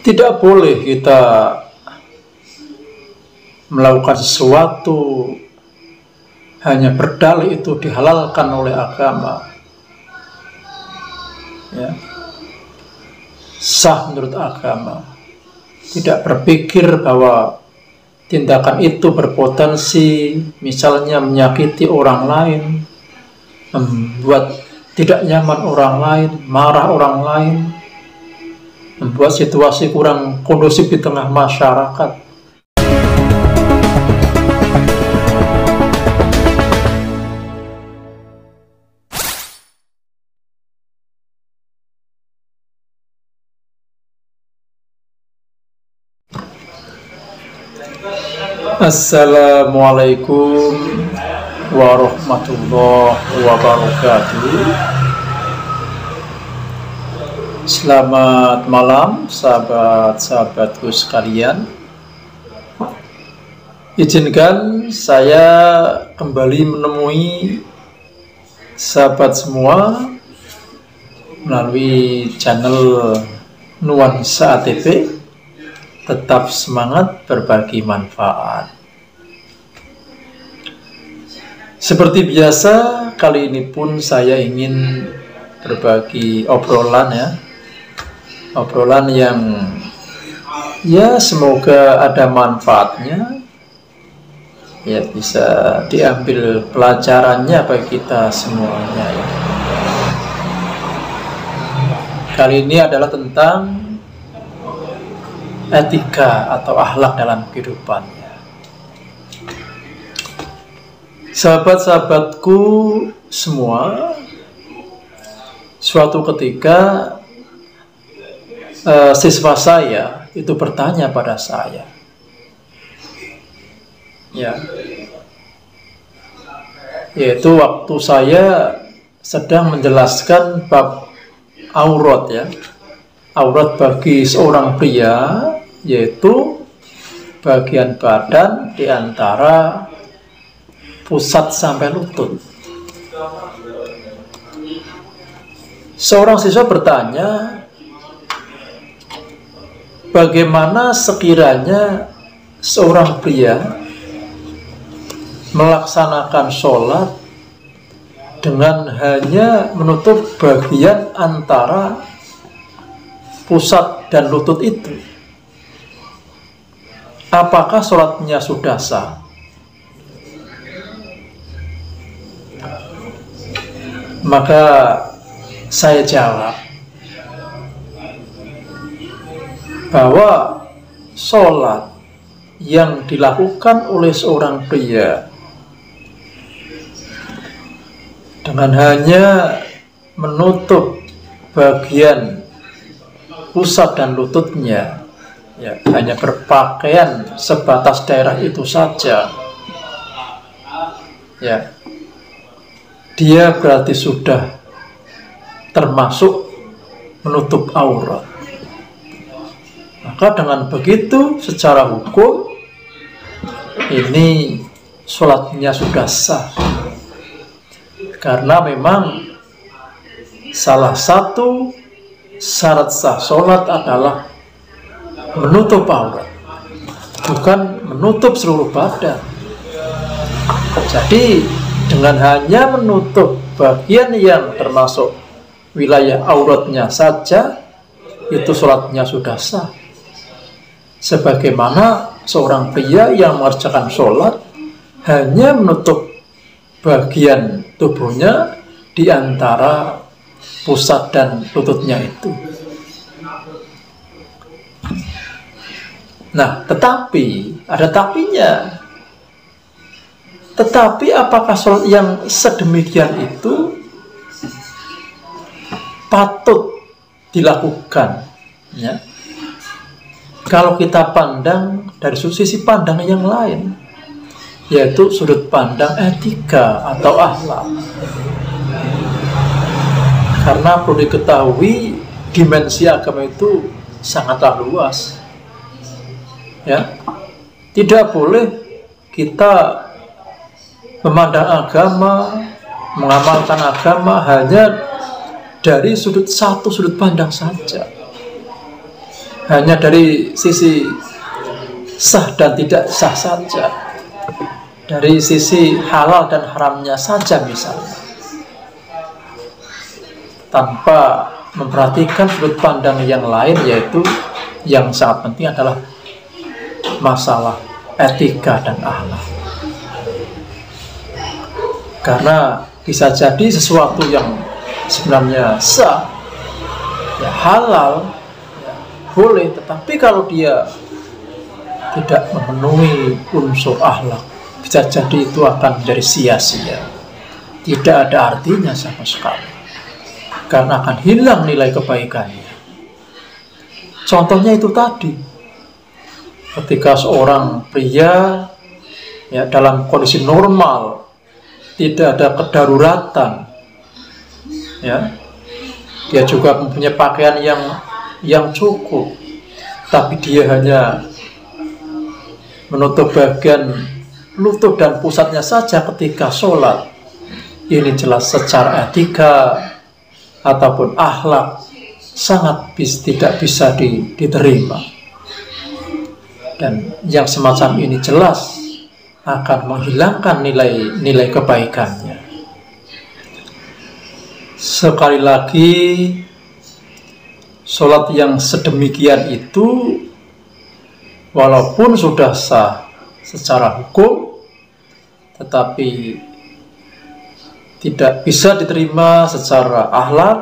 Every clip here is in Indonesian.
Tidak boleh kita melakukan sesuatu hanya berdalih itu dihalalkan oleh agama, ya, sah menurut agama. Tidak berpikir bahwa tindakan itu berpotensi misalnya menyakiti orang lain, membuat tidak nyaman orang lain, marah orang lain, membuat situasi kurang kondusif di tengah masyarakat. Assalamualaikum warahmatullahi wabarakatuh. Selamat malam sahabat-sahabatku sekalian. Izinkan saya kembali menemui sahabat semua melalui channel Nuansa ATP. Tetap semangat berbagi manfaat. Seperti biasa, kali ini pun saya ingin berbagi obrolan, obrolan yang semoga ada manfaatnya, bisa diambil pelajarannya bagi kita semuanya. Kali ini adalah tentang etika atau akhlak dalam kehidupannya. Sahabat-sahabatku semua, suatu ketika siswa saya itu bertanya pada saya, yaitu waktu saya sedang menjelaskan bab aurat, aurat bagi seorang pria, yaitu bagian badan di antara pusat sampai lutut. Seorang siswa bertanya, bagaimana sekiranya seorang pria melaksanakan sholat dengan hanya menutup bagian antara pusat dan lutut itu? Apakah sholatnya sudah sah? Maka saya jawab bahwa sholat yang dilakukan oleh seorang pria dengan hanya menutup bagian pusat dan lututnya, hanya berpakaian sebatas daerah itu saja, dia berarti sudah termasuk menutup aurat. Maka dengan begitu secara hukum ini sholatnya sudah sah, karena memang salah satu syarat sah sholat adalah menutup aurat, bukan menutup seluruh badan. Jadi dengan hanya menutup bagian yang termasuk wilayah auratnya saja, itu sholatnya sudah sah. Sebagaimana seorang pria yang mengerjakan sholat hanya menutup bagian tubuhnya di antara pusat dan lututnya itu. Nah, tetapi ada tapinya. Tetapi apakah sholat yang sedemikian itu patut dilakukan? Kalau kita pandang dari sisi pandang yang lain, yaitu sudut pandang etika atau akhlak. Karena perlu diketahui dimensi agama itu sangatlah luas. Tidak boleh kita memandang agama, mengamalkan agama hanya dari satu sudut pandang saja. hanya dari sisi sah dan tidak sah saja, dari sisi halal dan haramnya saja misalnya, tanpa memperhatikan sudut pandang yang lain, yaitu yang sangat penting adalah masalah etika dan akhlak. Karena bisa jadi sesuatu yang sebenarnya sah, ya halal, ya boleh, tetapi kalau dia tidak memenuhi unsur akhlak, bisa jadi itu akan menjadi sia-sia, tidak ada artinya sama sekali, karena akan hilang nilai kebaikannya. Contohnya itu tadi, ketika seorang pria ya dalam kondisi normal, tidak ada kedaruratan, ya, dia juga mempunyai pakaian yang cukup, tapi dia hanya menutup bagian lutut dan pusatnya saja ketika sholat. Ini jelas secara etika ataupun akhlak sangat tidak bisa diterima. Dan yang semacam ini jelas akan menghilangkan nilai kebaikannya. Sekali lagi, sholat yang sedemikian itu walaupun sudah sah secara hukum, tetapi tidak bisa diterima secara akhlak,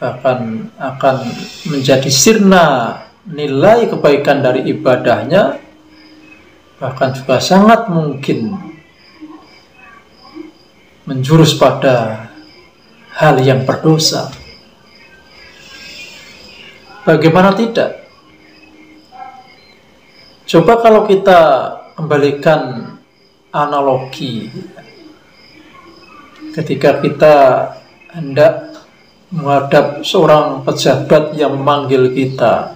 bahkan akan menjadi sirna nilai kebaikan dari ibadahnya, bahkan juga sangat mungkin menjurus pada hal yang berdosa. Bagaimana tidak? Coba kalau kita kembalikan analogi, ketika kita hendak menghadap seorang pejabat yang memanggil kita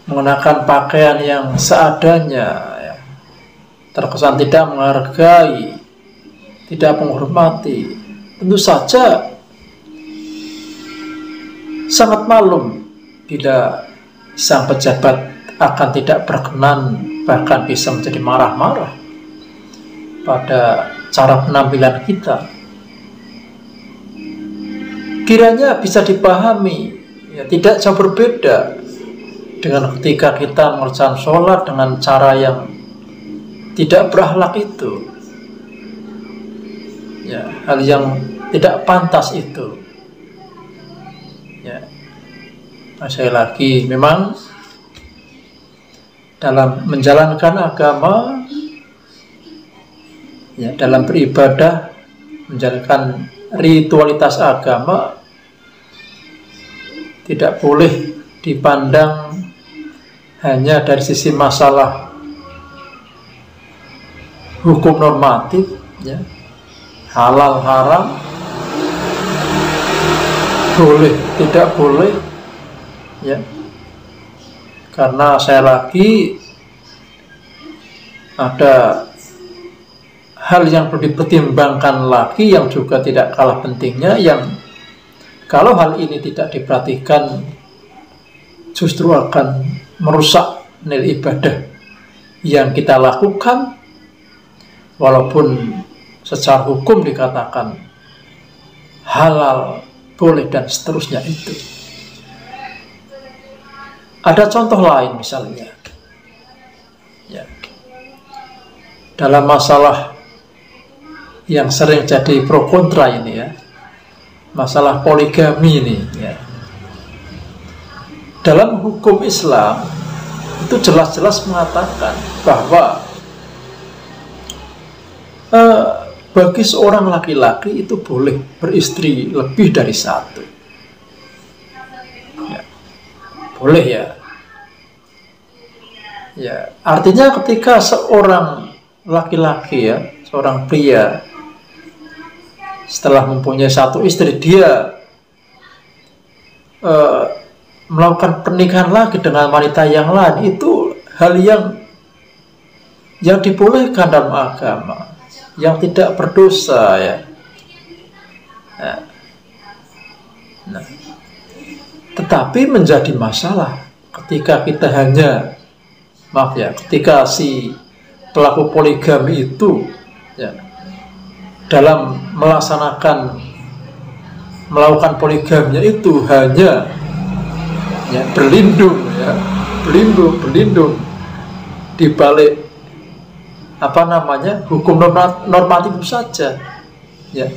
mengenakan pakaian yang seadanya, ya, terkesan tidak menghargai, tidak menghormati, tentu saja sangat malum bila sang pejabat akan tidak berkenan, bahkan bisa menjadi marah-marah pada cara penampilan kita. Kiranya bisa dipahami, ya, tidak jauh berbeda dengan ketika kita mengerjakan sholat dengan cara yang tidak berakhlak itu, ya, hal yang tidak pantas itu, ya. Sekali lagi, memang dalam menjalankan agama, ya, dalam beribadah, menjalankan ritualitas agama, tidak boleh dipandang hanya dari sisi masalah hukum normatif, ya, halal haram, boleh tidak boleh, ya, karena saya lagi ada hal yang perlu dipertimbangkan lagi yang juga tidak kalah pentingnya, yang kalau hal ini tidak diperhatikan justru akan merusak nilai ibadah yang kita lakukan, walaupun secara hukum dikatakan halal, boleh, dan seterusnya itu. Ada contoh lain misalnya, ya, dalam masalah yang sering jadi pro kontra ini, ya, masalah poligami ini, ya. Dalam hukum Islam itu jelas-jelas mengatakan bahwa bagi seorang laki-laki itu boleh beristri lebih dari satu, ya, boleh, ya. Ya, artinya ketika seorang laki-laki, ya, seorang pria setelah mempunyai satu istri, dia melakukan pernikahan lagi dengan wanita yang lain, itu hal yang dibolehkan dalam agama, yang tidak berdosa, ya. Nah, Nah, tetapi menjadi masalah ketika kita hanya, maaf ya, ketika si pelaku poligami itu ya, dalam melakukan poligaminya itu hanya ya, berlindung di balik hukum normatif saja ya,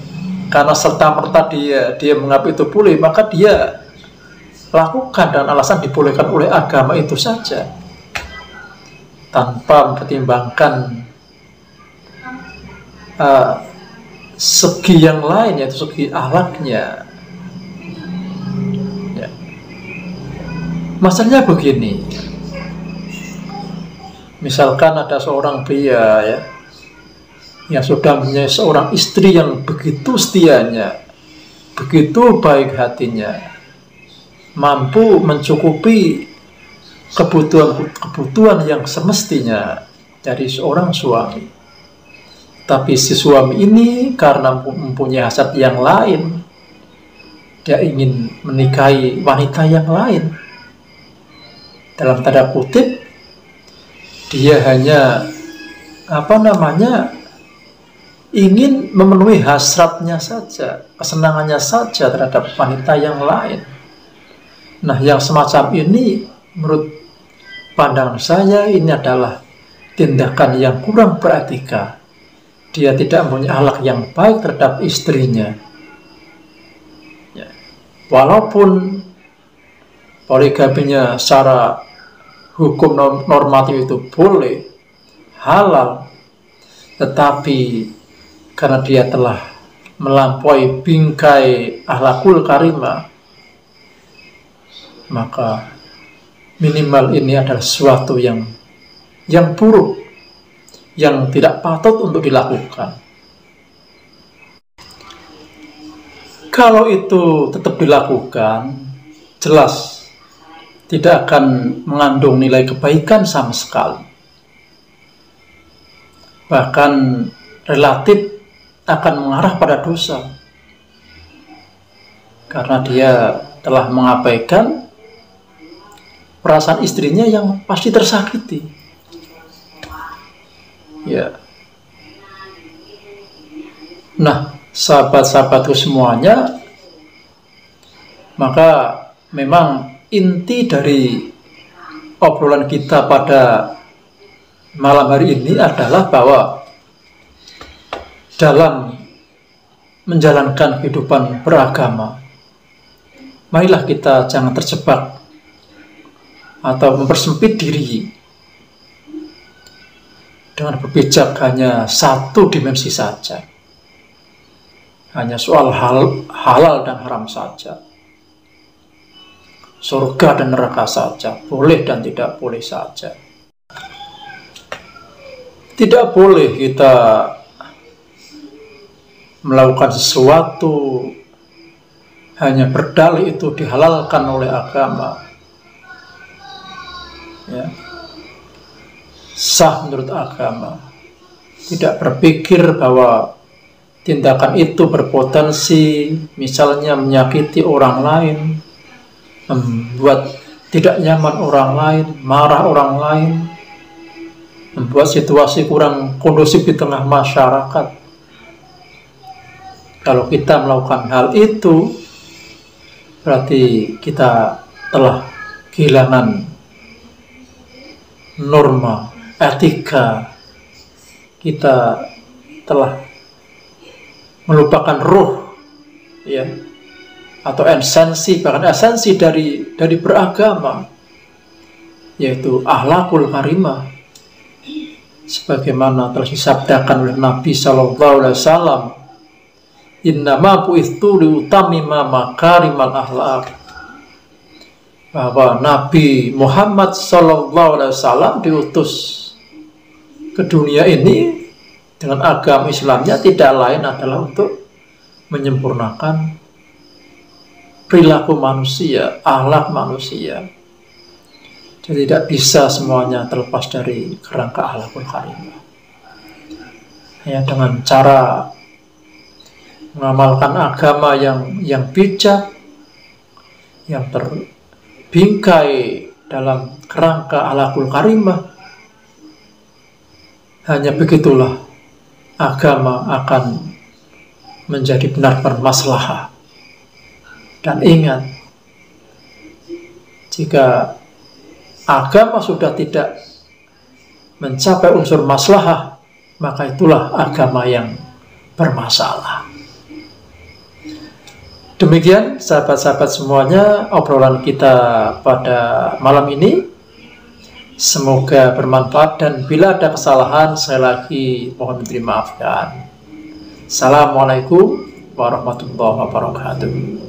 karena serta-merta dia menganggap itu boleh, maka dia lakukan dengan alasan dibolehkan oleh agama itu saja, tanpa mempertimbangkan segi yang lain, yaitu segi akhlaknya ya. Masalahnya begini, misalkan ada seorang pria ya, yang sudah punya seorang istri yang begitu setianya, begitu baik hatinya, mampu mencukupi kebutuhan yang semestinya dari seorang suami. Tapi si suami ini karena mempunyai hasrat yang lain, dia ingin menikahi wanita yang lain. Dalam tanda kutip, dia hanya ingin memenuhi hasratnya saja, kesenangannya saja terhadap wanita yang lain. Nah, yang semacam ini menurut pandangan saya ini adalah tindakan yang kurang beretika. Dia tidak mempunyai akhlak yang baik terhadap istrinya ya. Walaupun poligaminya secara hukum normatif itu boleh, halal, tetapi karena dia telah melampaui bingkai akhlakul karimah, maka minimal ini adalah sesuatu yang buruk, yang tidak patut untuk dilakukan. Kalau itu tetap dilakukan, jelas tidak akan mengandung nilai kebaikan sama sekali. Bahkan relatif akan mengarah pada dosa, karena dia telah mengabaikan perasaan istrinya yang pasti tersakiti. Ya. Nah, sahabat-sahabatku semuanya, maka memang inti dari obrolan kita pada malam hari ini adalah bahwa dalam menjalankan kehidupan beragama, marilah kita jangan terjebak atau mempersempit diri dengan berpijak hanya satu dimensi saja, hanya soal halal dan haram saja, surga dan neraka saja, boleh dan tidak boleh saja. Tidak boleh kita melakukan sesuatu hanya berdalih itu dihalalkan oleh agama ya, sah menurut agama, tidak berpikir bahwa tindakan itu berpotensi misalnya menyakiti orang lain, membuat tidak nyaman orang lain, marah orang lain, membuat situasi kurang kondusif di tengah masyarakat. Kalau kita melakukan hal itu, berarti kita telah kehilangan norma etika, kita telah melupakan ruh ya, atau esensi, bahkan esensi dari beragama, yaitu akhlakul karimah, sebagaimana telah disabdakan oleh Nabi SAW, innama bu'itsu liutammima makarimal akhlak, bahwa Nabi Muhammad SAW diutus ke dunia ini dengan agama Islamnya tidak lain adalah untuk menyempurnakan perilaku manusia, akhlak manusia. Jadi tidak bisa semuanya terlepas dari kerangka akhlakul karimah. Ya, dengan cara mengamalkan agama yang bijak, yang terbingkai dalam kerangka alaqul karimah, hanya begitulah agama akan menjadi benar-benar maslahah. Dan ingat, jika agama sudah tidak mencapai unsur maslahah, maka itulah agama yang bermasalah. Demikian sahabat-sahabat semuanya, obrolan kita pada malam ini. Semoga bermanfaat, dan bila ada kesalahan saya lagi mohon dimaafkan. Assalamualaikum warahmatullahi wabarakatuh.